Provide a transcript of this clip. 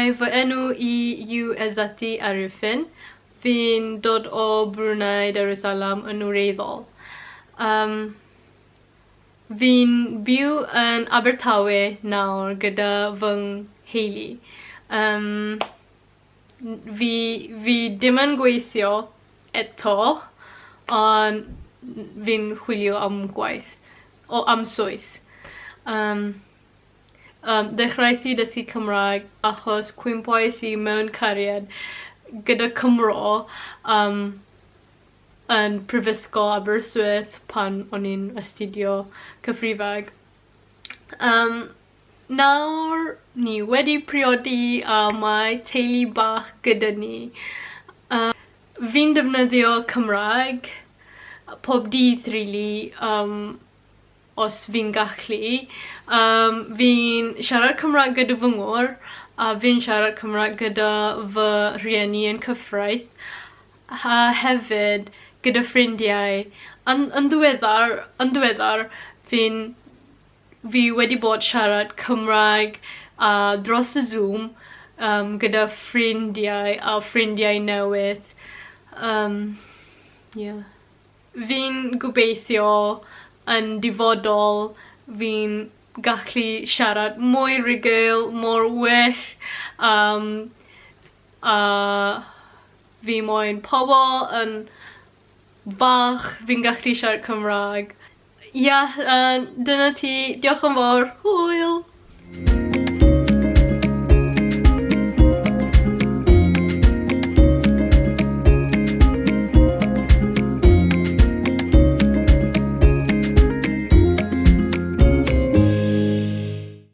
Mae fy enw I yw Ezati Ariffin. Fi'n dod o Brunei Darussalam yn wreiddiol. Fi'n byw yn Abertawe nawr gyda fy nheulu. Fi dim yn gweithio eto, ond fi'n chwilio am gwaith, am swydd. Dechreuais I dysgu Cymraeg achos cwympoes I mewn cariad gyda Cymro yn Prifysgol Aberystwyth pan o'n i'n astudio cyfrifeg. Nawr ni wedi priodi a mae teulu bach gyda ni. Fi'n defnyddio Cymraeg pob dydd rili, os fi'n gallu. Fi'n siarad Cymraeg gyda fy ngŵr, a fi'n siarad Cymraeg gyda fy rhieni yn cyfraith, a hefyd gyda ffrindiau. Yn ddiweddar, fi wedi bod siarad Cymraeg dros y Zoom gyda ffrindiau newydd. Fi'n gobeithio yn dyfodol fi'n gallu siarad mwy rugl, mor well, a fi moyn pobl yn fach fi'n gallu siarad Cymraeg. Dyna ti. Diolch yn fawr. Hwyl!